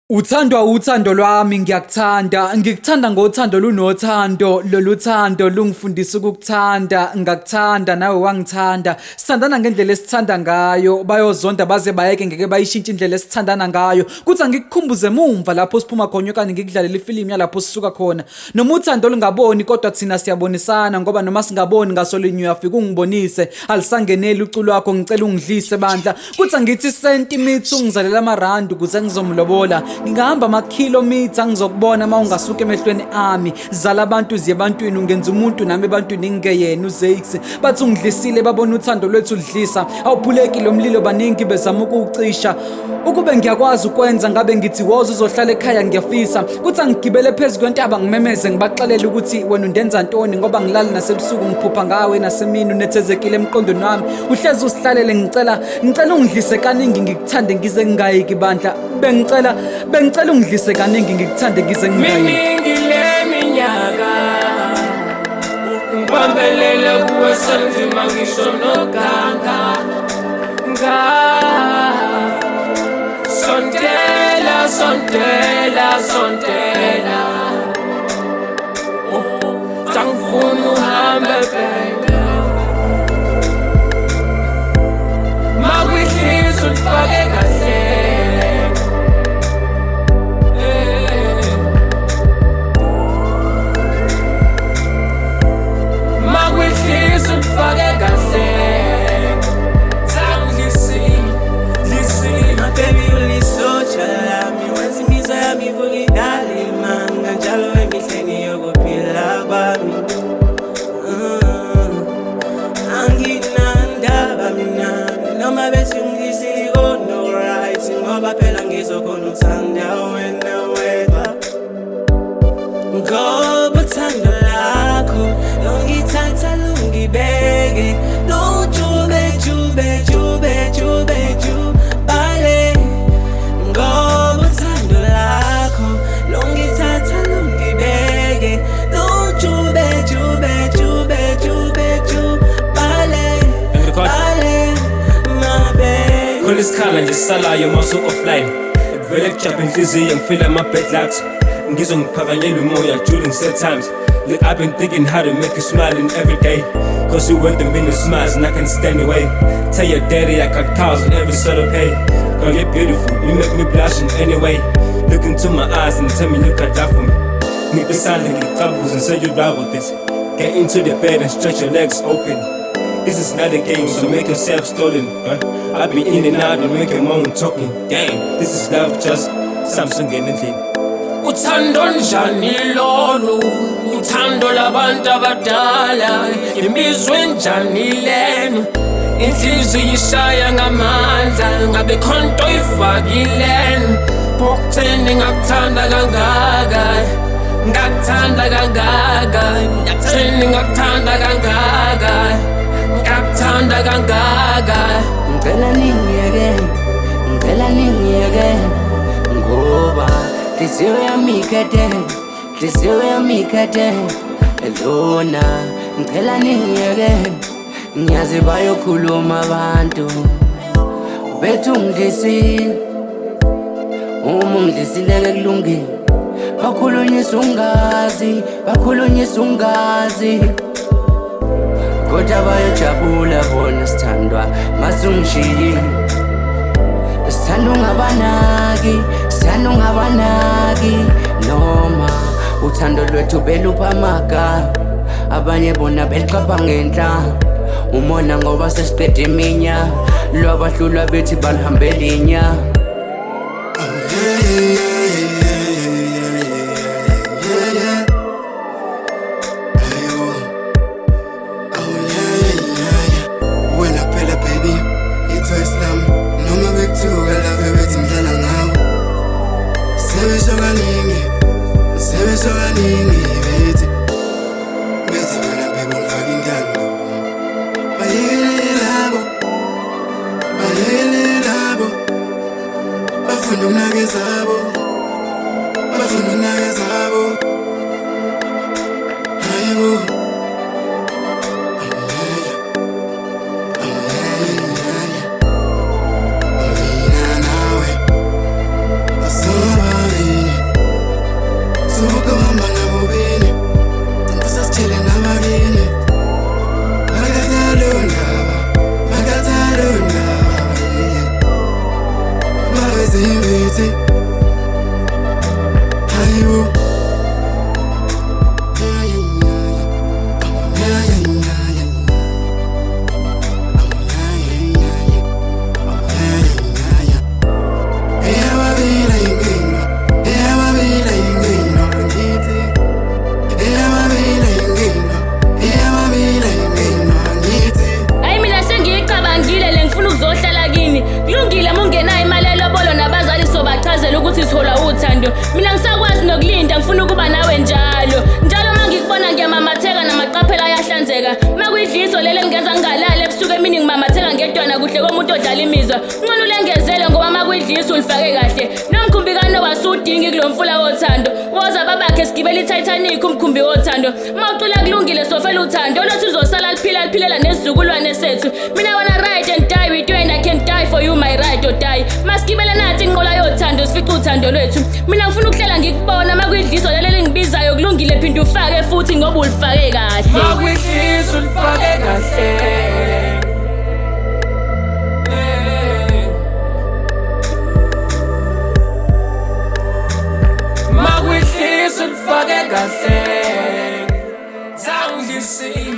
Uthando lwami ngiyakuthanda, ngikuthanda ngothando lunothando, lolu thando lungifundisa ukukuthanda, ngakuthanda nawe wangithanda. Sithandana ngendlela esithanda ngayo, bayozonda baze bayeke ngeke bayishintshe indlela esithandana ngayo. Kuthi angikukhumbuze mumva lapho siphuma khona okanye ngikudlalela ifilimu yalapho sisuka khona. Noma uthando lungaboni kodwa thina siyabonisana ngoba noma singaboni ngasolinye uyafika ungibonise. Alisangeneli uculo wakho ngicela ungidlise bandla. Kuthi angithi sentimeter ungizalela amarandi ukuze ngizomlobola. Ngingahamba ama-kilometer ngizokubona uma ungasuka emehlweni ami. Zala abantu ziye ebantwini ungenza umuntu nami ebantwini ngingeyena uZakes. Bathi ungidlisile babona uthando lwethu ludlisa. Awuphulekile umlilo baningi bezama ukuwucisha. Ukube ngiyakwazi ukwenza ngabe ngithi woza uzohlala ekhaya ngiyafisa. Kuthi angigibele phezulu kwentaba ngimemeze ngibaxelele ukuthi wena undenza ntoni ngoba ngilali nasebusuku ngiphupha ngawe nasemini unethezekile emqondweni wami. Uhlezi usihlalele ngicela ungidlise kaningi ngikuthande ngize ngingayiki bandla. Bengicela ungidlise kaningi ngikuthande ngize ngingayiki. Miningile minyaka ngibambelele kuwe senzima ngisho noganga Sondela Sangifuna uhambe baby Makwihliso ulifake kahle Makwihliso ulifake kahle My baby only soldier, mi wenzi miza ya mi vugi dali manga njalo emihleni yokuphila kwami. Anginandaba mina noma bethi ungisiko no right ngoba phela ngizokhona uthanda wena wedwa. Ngoba uthando lakho longithatha lungibeke lujube jube jube jube jube. Isikhala nje sisalayo maso offline vele kujabha inhliziyo ngifeel my bed lights ngizongiphakanyela umoya during sad times. Look, I've been thinking how to make you smiling every day cause you want the minute smiles and I can stand away. Tell your daddy I got cows in every sort of pay. Girl, you're beautiful, you make me blush in any way. Look into my eyes and tell me you can die for me. Make the sound and get troubles and say you'd ride with this. Get into the bed and stretch your legs open. This is not a game, so make yourself stolen. I'll be in and out and make your moan talking. Damn, this is love, just Samsung anything. Uthando njani lolu, uthando labantu abadala, imizwe njani lenu, inhliziyo ishaya ngamandla, ngabe khonto ifakileni, bokutheni ngakuthanda kangaka, ngakuthanda kangaka, ngakutheni ngakuthanda kangaka. Ngakuthanda kangaka Ngicela ningiyeke ngoba Idliso yami ikhethe lona ngicela ningiyeke ngiyazi bayokhuluma abantu bethu ungidlisile uma ungidlisile kulungile bakhulunyisa ungazi kodwa bayajabula bona sithandwa masungishiyile sithanda ungabanaki noma uthando lwethu belupha amagama abanye bona belixapha ngenhla umona ngoba sesiqede iminya lwabahlulwa bethi balihambela inya. Bethi wena baby ungifaka intando. Bayele labo bafuna ukunakazabo hayibo. Mina nawe asoba ngiyatholwa uthando. Mina ngisakwazi nokulinda ngifuna ukuba nawe njalo. Njalo mangikubona ngiyamamatheka namaqaphela ayahlanzeka. Makuyidliso lele ngenza ngalala ebusuku emini ngimamatheka ngedwana kuhle komuntu odlala imizwa. Ncane ulengezele ngoba makuyidliso ulifake kahle. Nomkhumbikano wasudingi kulomfula wothando. Woza babakhe sigibela iTitanic umkhumbi wothando. Mawucula kulungile sofela uthando. Lothi uzosala liphilela nesizukulwane sethu. Mina wanna ride and die with you and I can die for you my ride or die. Masigibela nathi inqola yothando sifica uthando lwethu. Mina ngifuna ukuhlela ngikubona makuyidliso leli ngibizayo kulungile phinda ufake futhi ngoba ulifake kahle. Makuyidliso ulifake kahle. Makuyidliso ulifake kahle. Zangidlisile